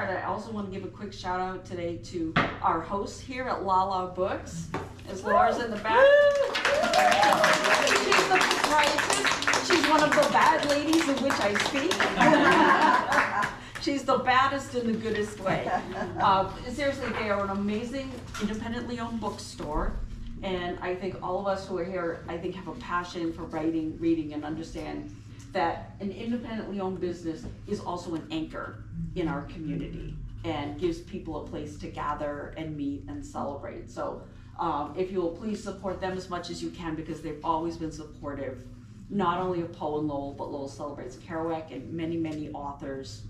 started, I also want to give a quick shout out today to our hosts here at Lala Books. As Laura's in the back. She's the proprietress. She's one of the bad ladies of which I speak. She's the baddest in the goodest way. Seriously, they are an amazing, independently owned bookstore. And I think all of us who are here, I think, have a passion for writing, reading, and understand that an independently owned business is also an anchor in our community and gives people a place to gather and meet and celebrate. So if you will please support them as much as you can, because they've always been supportive, not only of Poe and Lowell, but Lowell Celebrates Kerouac and many, many authors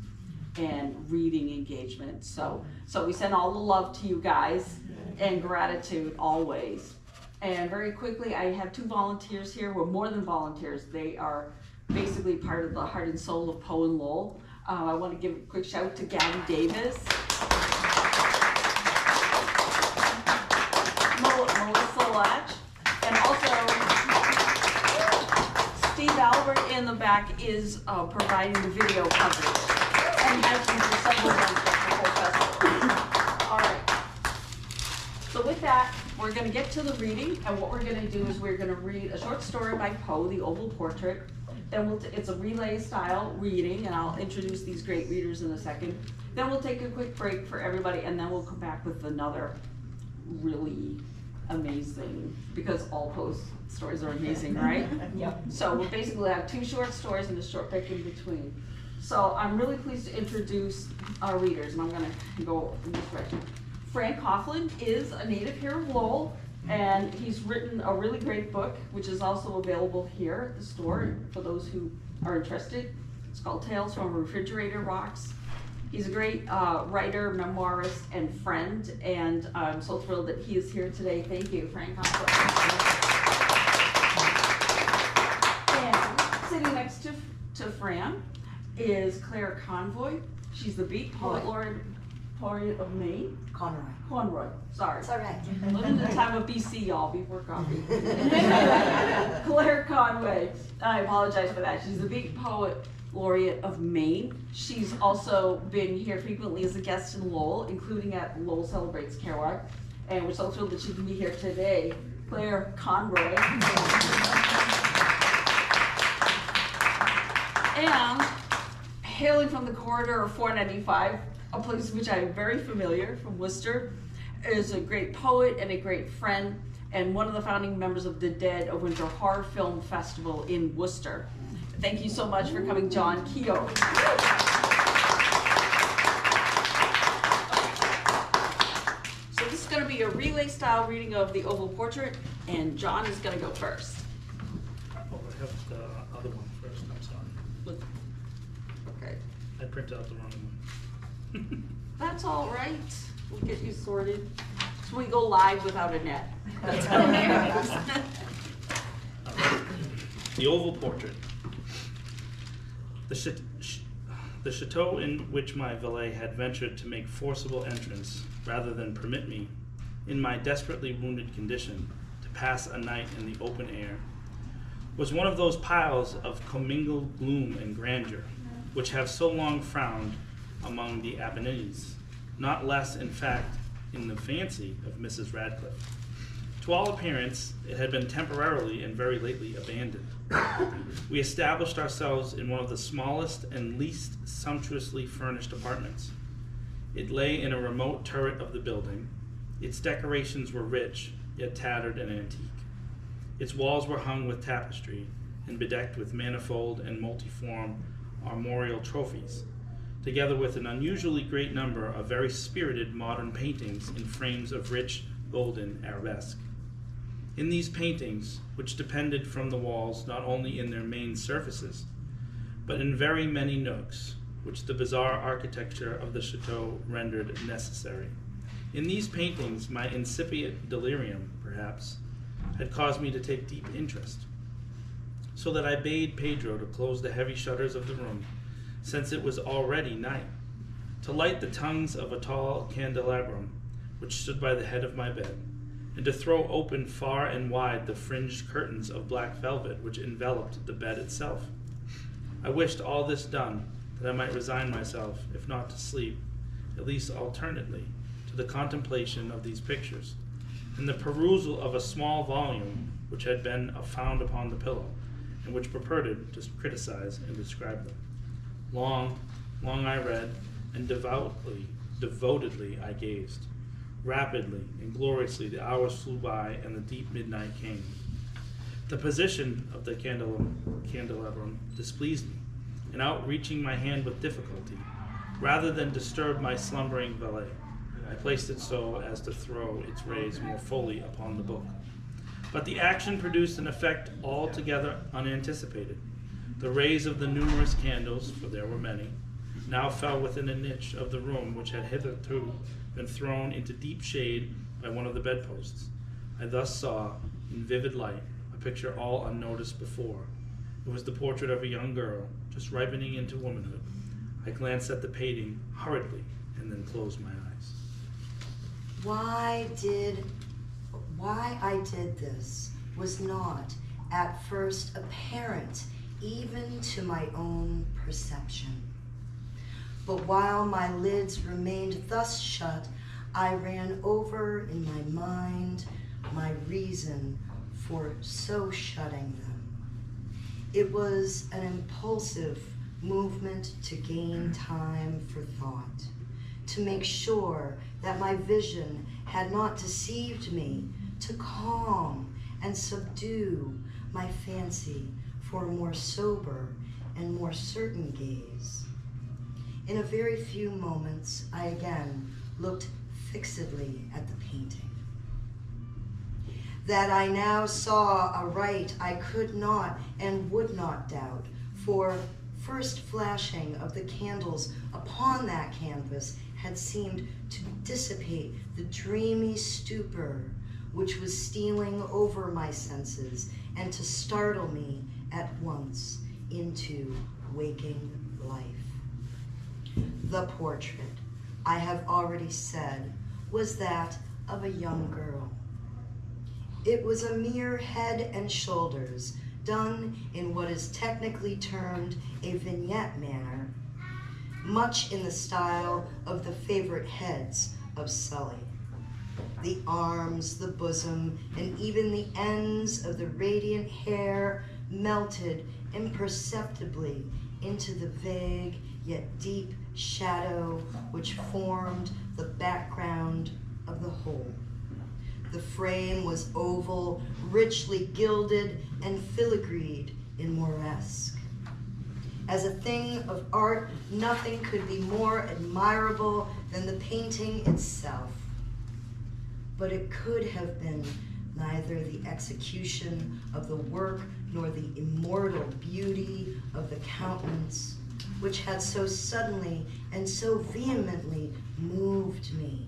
and reading engagement. So we send all the love to you guys and gratitude always. And very quickly, I have 2 volunteers here. Well, more than volunteers. They are basically part of the heart and soul of Poe and Lowell. I want to give a quick shout out to Gabby Davis, Melissa Latch, and also Steve Albert in the back is providing the video coverage and has been for several months at the whole festival. All right. So with that, we're going to get to the reading, and what we're going to do is we're going to read a short story by Poe, The Oval Portrait. Then it's a relay style reading, and I'll introduce these great readers in a second. Then we'll take a quick break for everybody, and then we'll come back with another really amazing, because all Poe's stories are amazing, right? Yep. So we'll basically have 2 short stories and a short break in between. So I'm really pleased to introduce our readers, and I'm going to go in this direction. Fran Coughlin is a native here of Lowell, and he's written a really great book, which is also available here at the store for those who are interested. It's called Tales from Refrigerator Rocks. He's a great writer, memoirist, and friend, and I'm so thrilled that he is here today. Thank you, Fran Coughlin. And sitting next to Fran is Claire Conroy. She's the Beat Poet Laureate of Maine. Conroy, sorry. It's all right. Living in the time of BC, y'all, before coffee. Claire Conway, I apologize for that. She's the Beat Poet Laureate of Maine. She's also been here frequently as a guest in Lowell, including at Lowell Celebrates Kerouac. And we're so thrilled that she can be here today. Claire Conroy. And hailing from the corridor of 495, a place which I'm very familiar, from Worcester, is a great poet and a great friend, and one of the founding members of the Dead, a winter horror film festival in Worcester. Thank you so much for coming, John Keough. So this is going to be a relay style reading of The Oval Portrait, and John is going to go first. Oh, I have the other one first, I'm sorry. Okay. I printed out the wrong one. That's all right. We'll get you sorted. So we go live without a net. That's hilarious. The Oval Portrait. The chateau in which my valet had ventured to make forcible entrance, rather than permit me, in my desperately wounded condition, to pass a night in the open air, was one of those piles of commingled gloom and grandeur, which have so long frowned among the Apennines, not less, in fact, in the fancy of Mrs. Radcliffe. To all appearance, it had been temporarily and very lately abandoned. We established ourselves in one of the smallest and least sumptuously furnished apartments. It lay in a remote turret of the building. Its decorations were rich, yet tattered and antique. Its walls were hung with tapestry and bedecked with manifold and multiform armorial trophies, together with an unusually great number of very spirited modern paintings in frames of rich golden arabesque. In these paintings, which depended from the walls not only in their main surfaces, but in very many nooks, which the bizarre architecture of the chateau rendered necessary. In these paintings, my incipient delirium, perhaps, had caused me to take deep interest, so that I bade Pedro to close the heavy shutters of the room, since it was already night, to light the tongues of a tall candelabrum, which stood by the head of my bed, and to throw open far and wide the fringed curtains of black velvet which enveloped the bed itself. I wished all this done, that I might resign myself, if not to sleep, at least alternately, to the contemplation of these pictures, and the perusal of a small volume which had been found upon the pillow, and which purported to criticize and describe them. Long I read, and devotedly I gazed. Rapidly and gloriously the hours flew by, and the deep midnight came. The position of the candelabrum displeased me, and outreaching my hand with difficulty, rather than disturb my slumbering valet, I placed it so as to throw its rays more fully upon the book. But the action produced an effect altogether unanticipated. The rays of the numerous candles, for there were many, now fell within a niche of the room which had hitherto been thrown into deep shade by one of the bedposts. I thus saw, in vivid light, a picture all unnoticed before. It was the portrait of a young girl, just ripening into womanhood. I glanced at the painting hurriedly, and then closed my eyes. Why I did this was not at first apparent even to my own perception. But while my lids remained thus shut, I ran over in my mind my reason for so shutting them. It was an impulsive movement to gain time for thought, to make sure that my vision had not deceived me, to calm and subdue my fancy for a more sober and more certain gaze. In a very few moments, I again looked fixedly at the painting. That I now saw aright I could not and would not doubt, for first flashing of the candles upon that canvas had seemed to dissipate the dreamy stupor which was stealing over my senses, and to startle me at once into waking life. The portrait, I have already said, was that of a young girl. It was a mere head and shoulders, done in what is technically termed a vignette manner, much in the style of the favorite heads of Sully. The arms, the bosom, and even the ends of the radiant hair melted imperceptibly into the vague yet deep shadow which formed the background of the whole. The frame was oval, richly gilded, and filigreed in Moresque. As a thing of art, nothing could be more admirable than the painting itself. But it could have been neither the execution of the work nor the immortal beauty of the countenance, which had so suddenly and so vehemently moved me.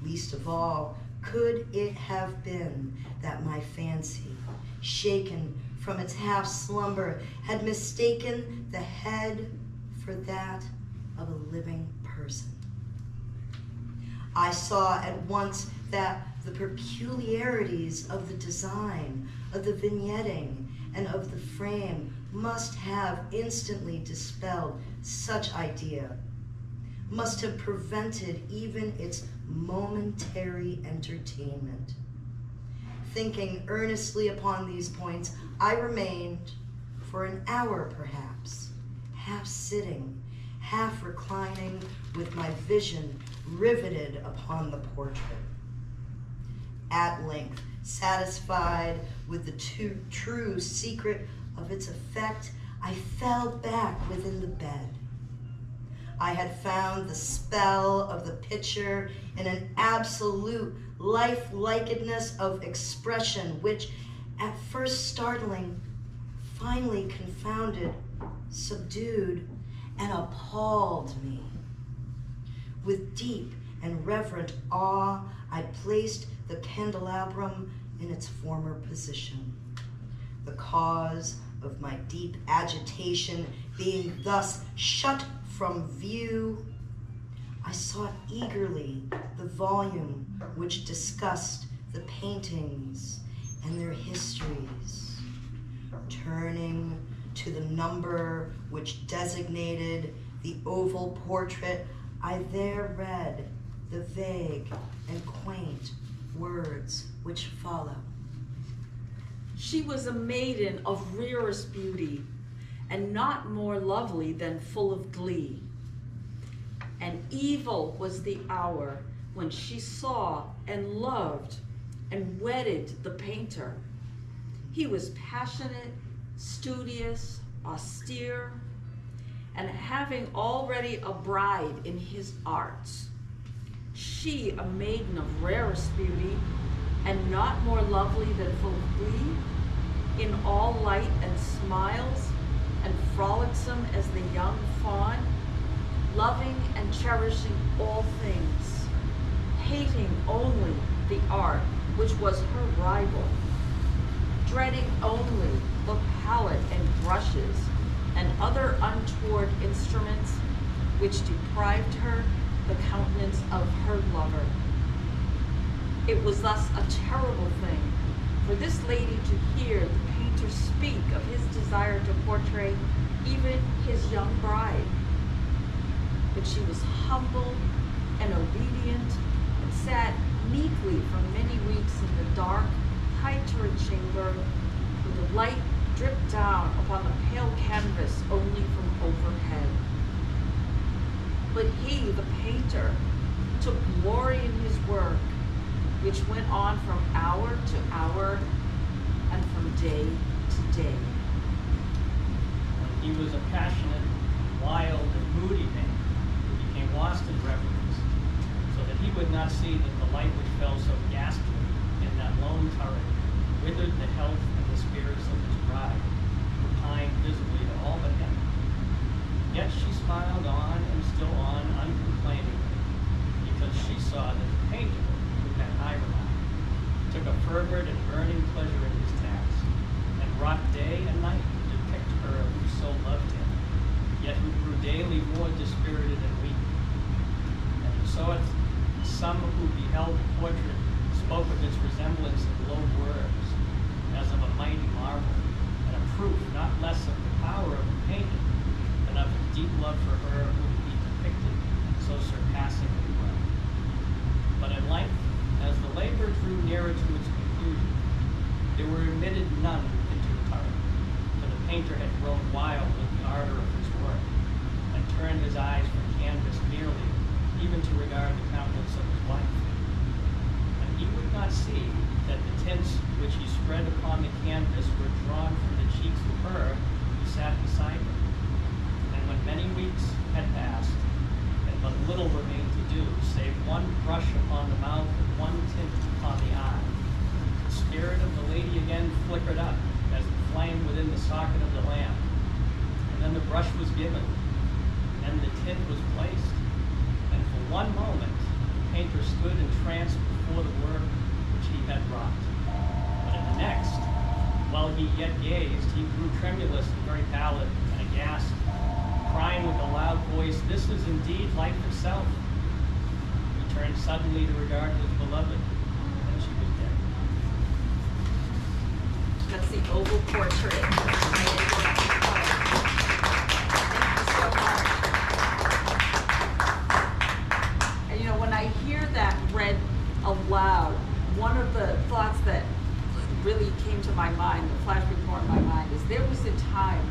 Least of all, could it have been that my fancy, shaken from its half-slumber, had mistaken the head for that of a living person. I saw at once that the peculiarities of the design, of the vignetting, and of the frame must have instantly dispelled such idea, must have prevented even its momentary entertainment. Thinking earnestly upon these points, I remained for an hour perhaps, half sitting, half reclining, with my vision riveted upon the portrait. At length, satisfied with the true secret of its effect, I fell back within the bed. I had found the spell of the picture in an absolute life-likeness of expression which, at first startling, finally confounded, subdued, and appalled me. With deep and reverent awe, I placed the candelabrum in its former position. The cause of my deep agitation being thus shut from view, I sought eagerly the volume which discussed the paintings and their histories. Turning to the number which designated the oval portrait, I there read the vague and quaint words which follow. She was a maiden of rarest beauty, and not more lovely than full of glee. And evil was the hour when she saw and loved and wedded the painter. He was passionate, studious, austere, and having already a bride in his arts. She, a maiden of rarest beauty, and not more lovely than full of glee, in all light and smiles, and frolicsome as the young fawn, loving and cherishing all things, hating only the art which was her rival, dreading only the palette and brushes and other untoward instruments which deprived her the countenance of her lover. It was thus a terrible thing for this lady to hear the painter speak of his desire to portray even his young bride. But she was humble and obedient and sat meekly for many weeks in the dark, high-turret chamber where the light dripped down upon the pale canvas only from overhead. But he, the painter, took glory in his work, which went on from hour to hour and from day to day. He was a passionate, wild, and moody man who became lost in reveries, so that he would not see that the light which fell so ghastly in that lone turret withered the health and the spirits of his bride, who pined visibly to all but him. Yet she smiled on and still on uncomplainingly, because she saw that the painter, who had high renown, took a fervent and burning pleasure in his task, and wrought day and night to depict her who so loved him, yet who grew daily more dispirited and weak. And he saw it, some who beheld the portrait spoke of its resemblance in low words, as of a mighty marvel, and a proof not less of the power of the painting than of his deep love for her who he depicted so surpassingly well. But at length, as the labor drew nearer to its conclusion, there were admitted none into the turret, for the painter had grown wild with the ardor of his work, and turned his eyes from canvas merely, even to regard the countenance of his wife. And he would not see that the tints which he spread upon the canvas were drawn from the cheeks of her who sat beside him. And when many weeks had passed, and but little remained to do, save one brush upon the mouth and one tint upon the eye, the spirit of the lady again flickered up as the flame within the socket of the lamp. And then the brush was given, and the tint was placed, and for one moment the painter stood entranced before the work which he had wrought. But in the next, while he yet gazed, he grew tremulous and very pallid and aghast, crying with a loud voice, "This is indeed life itself." He turned suddenly to regard his beloved, and she was dead. That's the oval portrait. Thank you so much. And you know, when I hear that read aloud, one of the thoughts that really came to my mind, that flashed before my mind, is there was a time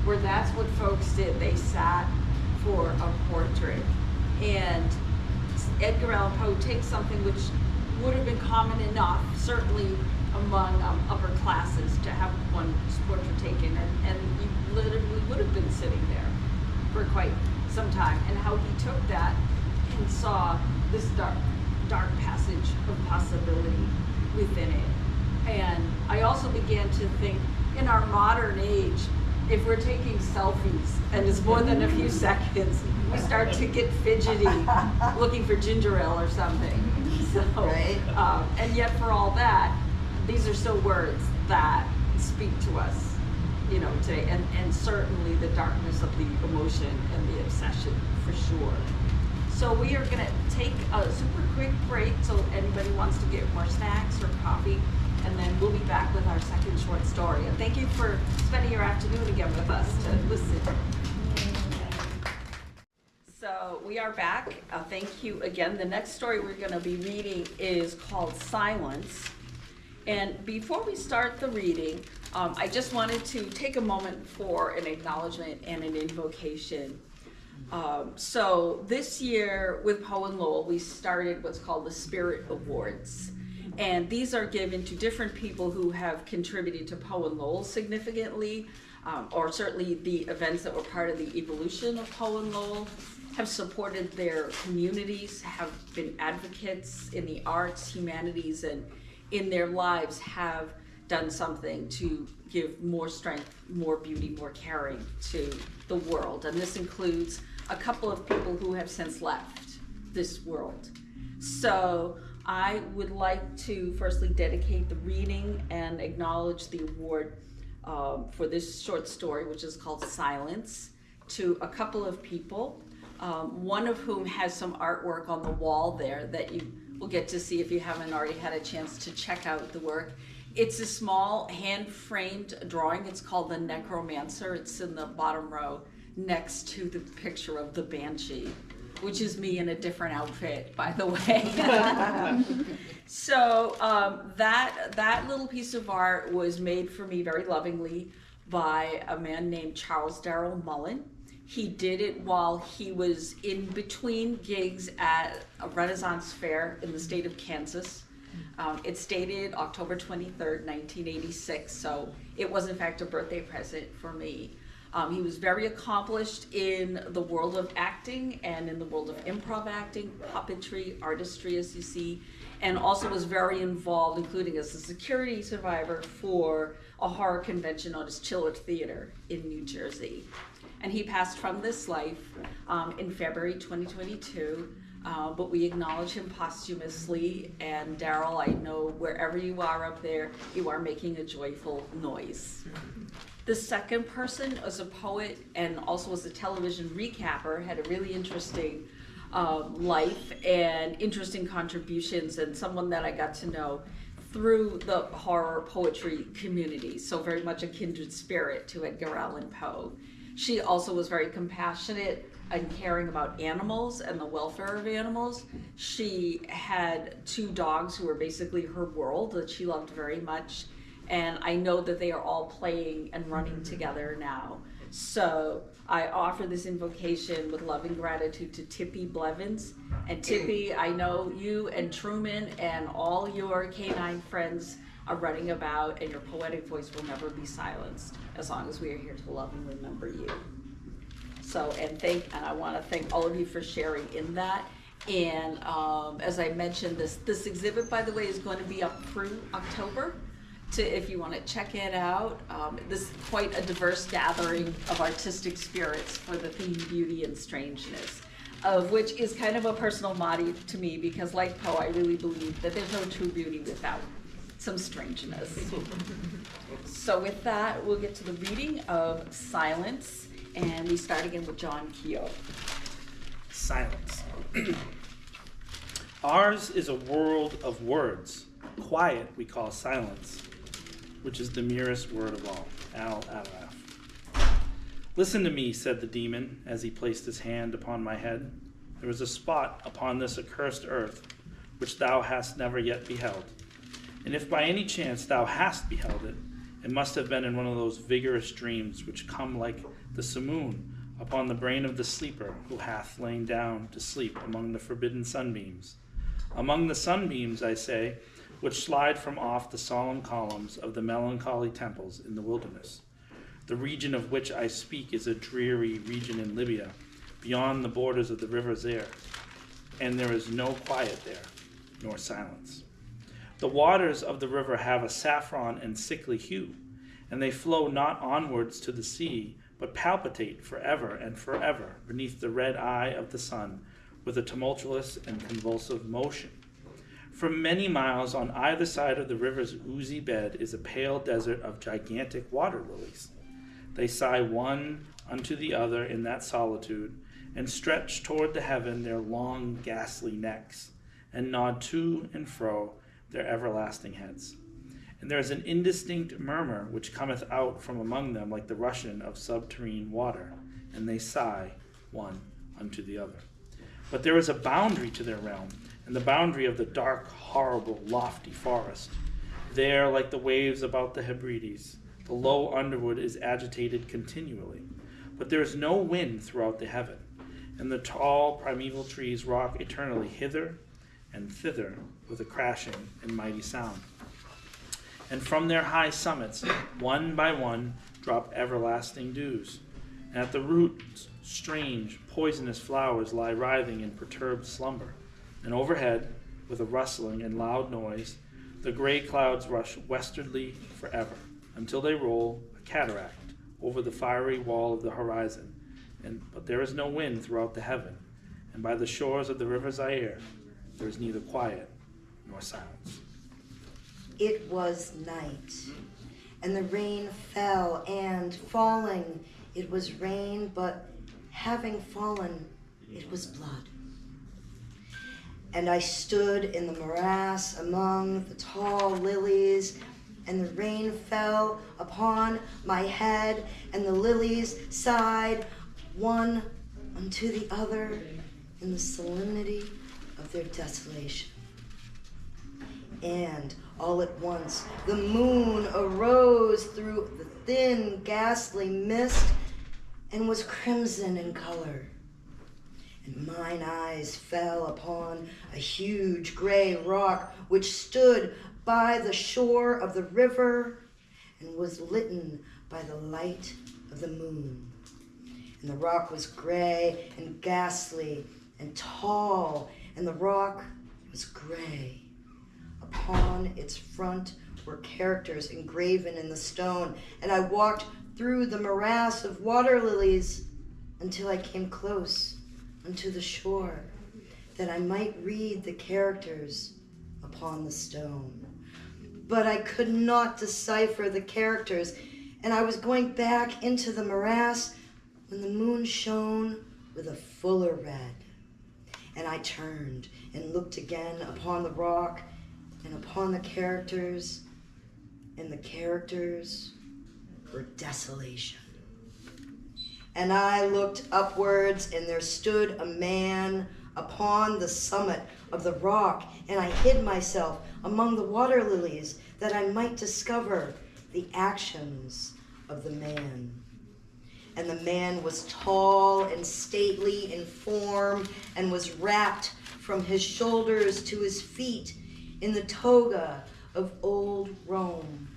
where that's what folks did. They sat for a portrait. And Edgar Allan Poe takes something which would have been common enough, certainly among upper classes, to have one's portrait taken, and you literally would have been sitting there for quite some time, and how he took that and saw this dark passage of possibility within it. And I also began to think, in our modern age, if we're taking selfies and it's more than a few seconds, we start to get fidgety looking for ginger ale or something. So, Right. And yet for all that, these are still words that speak to us, you know, today, and certainly the darkness of the emotion and the obsession, for sure. So we are gonna take a super quick break, so anybody wants to get more snacks or coffee, and then we'll be back with our second short story. And thank you for spending your afternoon again with us to listen. So So we are back. Thank you again. The next story we're going to be reading is called Silence. And before we start the reading, I just wanted to take a moment for an acknowledgement and an invocation. So this year with Poe and Lowell, we started what's called the Spirit Awards. And these are given to different people who have contributed to Poe and Lowell significantly, or certainly the events that were part of the evolution of Poe and Lowell, have supported their communities, have been advocates in the arts, humanities, and in their lives have done something to give more strength, more beauty, more caring to the world. And this includes a couple of people who have since left this world. So I would like to firstly dedicate the reading and acknowledge the award for this short story, which is called Silence, to a couple of people, one of whom has some artwork on the wall there that you will get to see if you haven't already had a chance to check out the work. It's a small hand-framed drawing. It's called The Necromancer. It's in the bottom row next to the picture of the Banshee, which is me in a different outfit, by the way. So that little piece of art was made for me very lovingly by a man named Charles Darrell Mullen. He did it while he was in between gigs at a Renaissance fair in the state of Kansas. It's dated October 23rd, 1986, so it was in fact a birthday present for me. He was very accomplished in the world of acting and in the world of improv acting, puppetry, artistry, as you see, and also was very involved, including as a security survivor for a horror convention known as Chiller Theater in New Jersey. And he passed from this life in February 2022, but we acknowledge him posthumously. And Darrell, I know wherever you are up there, you are making a joyful noise. The second person was a poet and also was a television recapper, had a really interesting life and interesting contributions, and someone that I got to know through the horror poetry community, so very much a kindred spirit to Edgar Allan Poe. She also was very compassionate and caring about animals and the welfare of animals. She had 2 dogs who were basically her world that she loved very much. And I know that they are all playing and running together now. So I offer this invocation with loving gratitude to Tippy Blevins. And Tippy, I know you and Truman and all your canine friends are running about, and your poetic voice will never be silenced as long as we are here to love and remember you. So, and I want to thank all of you for sharing in that. And as I mentioned, this exhibit, by the way, is going to be up through October. If you want to check it out. This is quite a diverse gathering of artistic spirits for the theme Beauty and Strangeness, of which is kind of a personal motto to me, because like Poe, I really believe that there's no true beauty without some strangeness. So with that, we'll get to the reading of Silence, and we start again with John Keough. Silence. Ours is a world of words. Quiet we call silence, which is the merest word of all. Al Alaf. Listen to me, said the demon, as he placed his hand upon my head. There is a spot upon this accursed earth which thou hast never yet beheld. And if by any chance thou hast beheld it, it must have been in one of those vigorous dreams which come like the simoon upon the brain of the sleeper who hath lain down to sleep among the forbidden sunbeams. Among the sunbeams, I say, which slide from off the solemn columns of the melancholy temples in the wilderness. The region of which I speak is a dreary region in Libya, beyond the borders of the river Zaire, and there is no quiet there, nor silence. The waters of the river have a saffron and sickly hue, and they flow not onwards to the sea, but palpitate forever and forever beneath the red eye of the sun with a tumultuous and convulsive motion. For many miles on either side of the river's oozy bed is a pale desert of gigantic water lilies. They sigh one unto the other in that solitude, and stretch toward the heaven their long ghastly necks, and nod to and fro their everlasting heads. And there is an indistinct murmur which cometh out from among them like the rushing of subterrene water, and they sigh one unto the other. But there is a boundary to their realm, and the boundary of the dark, horrible, lofty forest. There, like the waves about the Hebrides, the low underwood is agitated continually, but there is no wind throughout the heaven, and the tall primeval trees rock eternally hither and thither with a crashing and mighty sound. And from their high summits, one by one, drop everlasting dews, and at the roots strange, poisonous flowers lie writhing in perturbed slumber, and overhead, with a rustling and loud noise, the gray clouds rush westwardly forever, until they roll, a cataract, over the fiery wall of the horizon. But there is no wind throughout the heaven, and by the shores of the river Zaire there is neither quiet nor silence. It was night, and the rain fell, and falling, it was rain, but having fallen, it was blood. And I stood in the morass among the tall lilies, and the rain fell upon my head, and the lilies sighed one unto the other in the solemnity of their desolation. And all at once the moon arose through the thin, ghastly mist and was crimson in color. And mine eyes fell upon a huge gray rock which stood by the shore of the river and was litten by the light of the moon. And the rock was gray and ghastly and tall, and the rock was gray. Upon its front were characters engraven in the stone, and I walked through the morass of water lilies until I came close unto the shore, that I might read the characters upon the stone. But I could not decipher the characters, and I was going back into the morass when the moon shone with a fuller red. And I turned and looked again upon the rock and upon the characters, and the characters were desolation. And I looked upwards, and there stood a man upon the summit of the rock, and I hid myself among the water lilies, that I might discover the actions of the man. And the man was tall and stately in form, and was wrapped from his shoulders to his feet in the toga of old Rome.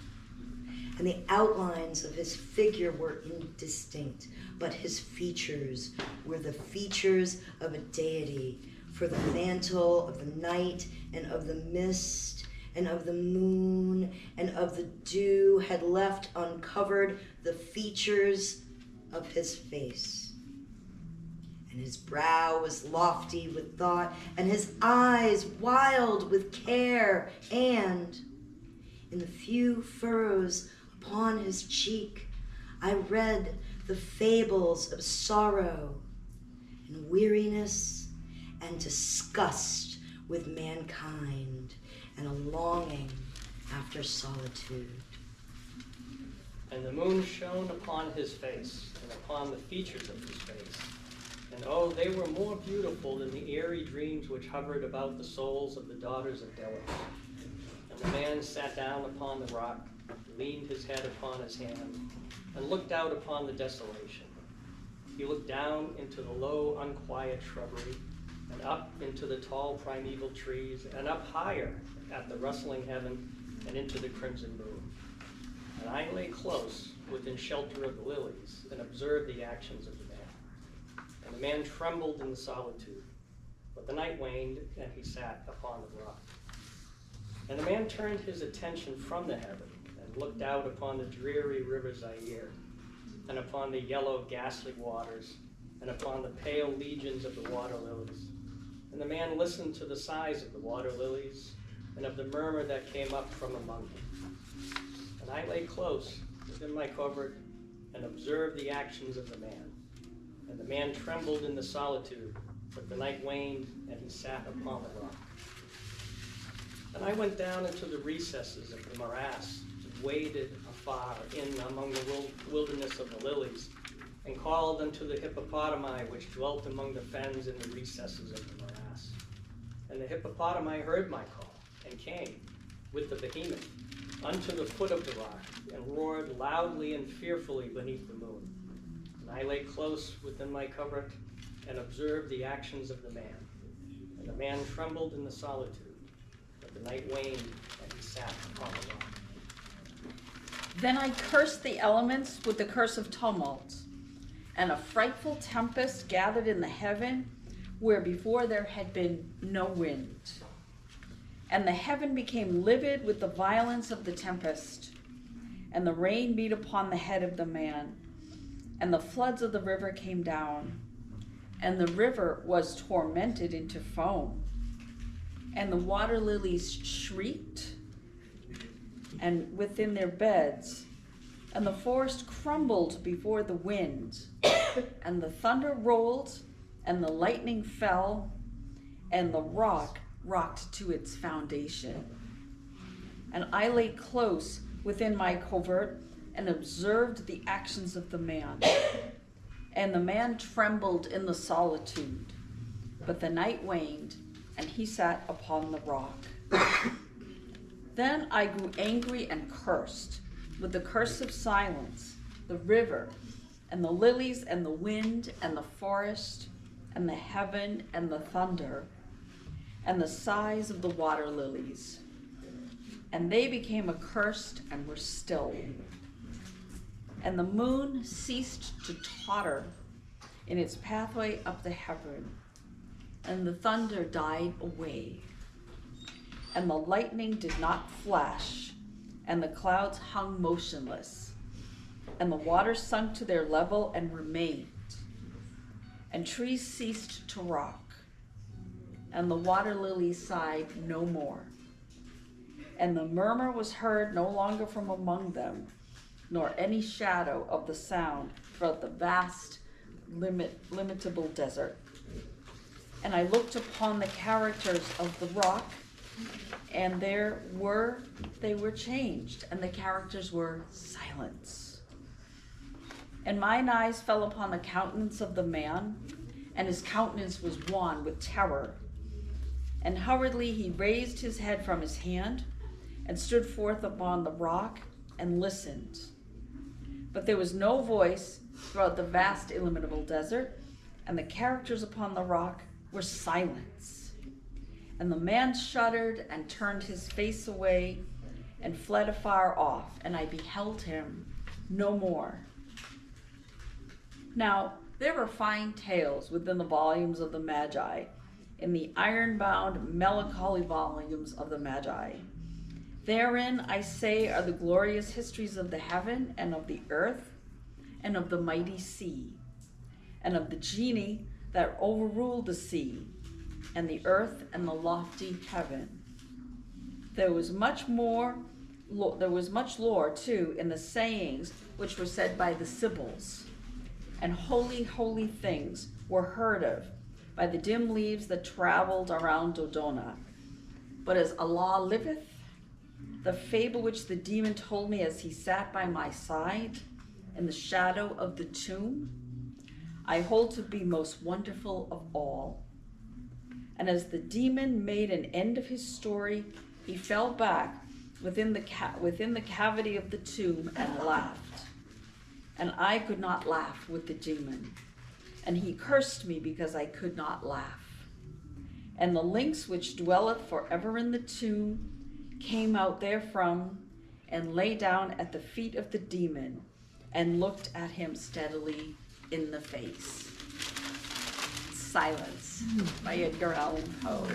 And the outlines of his figure were indistinct, but his features were the features of a deity, for the mantle of the night and of the mist and of the moon and of the dew had left uncovered the features of his face. And his brow was lofty with thought, and his eyes wild with care, and in the few furrows upon his cheek I read the fables of sorrow and weariness and disgust with mankind and a longing after solitude. And the moon shone upon his face and upon the features of his face. And oh, they were more beautiful than the airy dreams which hovered about the souls of the daughters of Delos. And the man sat down upon the rock, leaned his head upon his hand, and looked out upon the desolation. He looked down into the low, unquiet shrubbery, and up into the tall primeval trees, and up higher at the rustling heaven, and into the crimson moon. And I lay close within shelter of the lilies, and observed the actions of the man. And the man trembled in the solitude, but the night waned, and he sat upon the rock. And the man turned his attention from the heaven, and looked out upon the dreary river Zaire, and upon the yellow ghastly waters, and upon the pale legions of the water lilies. And the man listened to the sighs of the water lilies, and of the murmur that came up from among them. And I lay close within my covert, and observed the actions of the man. And the man trembled in the solitude, but the night waned, and he sat upon the rock. And I went down into the recesses of the morass, and waded afar in among the wilderness of the lilies, and called unto the hippopotami which dwelt among the fens in the recesses of the morass. And the hippopotami heard my call, and came, with the behemoth, unto the foot of the rock, and roared loudly and fearfully beneath the moon. And I lay close within my covert, and observed the actions of the man. And the man trembled in the solitude, but the night waned, and he sat upon the rock. Then I cursed the elements with the curse of tumult, and a frightful tempest gathered in the heaven, where before there had been no wind. And the heaven became livid with the violence of the tempest, and the rain beat upon the head of the man, and the floods of the river came down, and the river was tormented into foam, and the water lilies shrieked, and within their beds, and the forest crumbled before the wind, and the thunder rolled, and the lightning fell, and the rock rocked to its foundation. And I lay close within my covert and observed the actions of the man. And the man trembled in the solitude, but the night waned, and he sat upon the rock. Then I grew angry and cursed with the curse of silence, the river, and the lilies, and the wind, and the forest, and the heaven, and the thunder, and the sighs of the water lilies. And they became accursed and were still. And the moon ceased to totter in its pathway up the heaven, and the thunder died away. And the lightning did not flash, and the clouds hung motionless, and the waters sunk to their level and remained, and trees ceased to rock, and the water lilies sighed no more. And the murmur was heard no longer from among them, nor any shadow of the sound throughout the vast, limitable desert. And I looked upon the characters of the rock, and they were changed, and the characters were silence. And mine eyes fell upon the countenance of the man, and his countenance was wan with terror. And hurriedly he raised his head from his hand, and stood forth upon the rock, and listened. But there was no voice throughout the vast illimitable desert, and the characters upon the rock were silence. And the man shuddered and turned his face away and fled afar off, and I beheld him no more. Now there were fine tales within the volumes of the Magi, in the iron-bound, melancholy volumes of the Magi. Therein, I say, are the glorious histories of the heaven and of the earth and of the mighty sea, and of the genii that overruled the sea, and the earth and the lofty heaven. There was much lore too in the sayings which were said by the Sibyls, and holy, holy things were heard of by the dim leaves that traveled around Dodona. But as Allah liveth, the fable which the demon told me as he sat by my side in the shadow of the tomb, I hold to be most wonderful of all. And as the demon made an end of his story, he fell back within the cavity of the tomb and laughed. And I could not laugh with the demon, and he cursed me because I could not laugh. And the lynx which dwelleth forever in the tomb came out therefrom, and lay down at the feet of the demon, and looked at him steadily in the face. Silence by Edgar Allan Poe.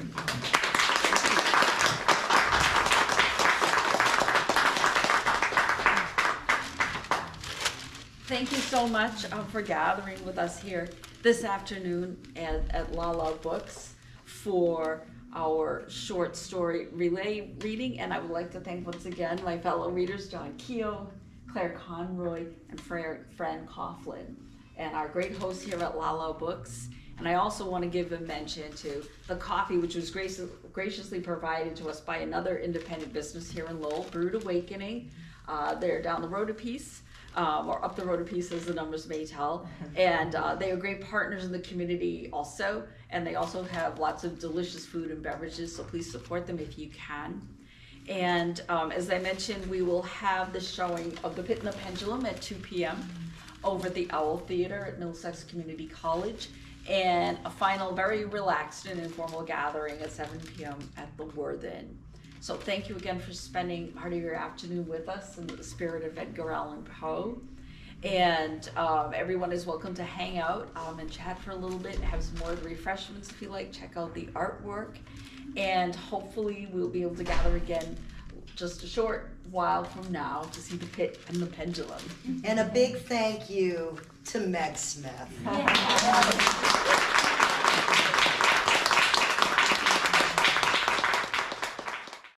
Thank you so much for gathering with us here this afternoon at Lala Books for our short story relay reading. And I would like to thank once again my fellow readers, John Keough, Claire Conroy, and Fran Coughlin, and our great hosts here at Lala Books. And I also want to give a mention to the coffee, which was graciously provided to us by another independent business here in Lowell, Brewed Awakening. They're down the road a piece. or up the road a piece, as the numbers may tell. And they are great partners in the community also, and they also have lots of delicious food and beverages, so please support them if you can. And as I mentioned, we will have the showing of The Pit and the Pendulum at 2 p.m. over at the Owl Theater at Middlesex Community College, and a final very relaxed and informal gathering at 7 p.m. at the Worthen. So thank you again for spending part of your afternoon with us in the spirit of Edgar Allan Poe. And everyone is welcome to hang out and chat for a little bit, have some more of the refreshments if you like, check out the artwork, and hopefully we'll be able to gather again just a short while from now to see The Pit and the Pendulum. And a big thank you to Meg Smith. Yeah.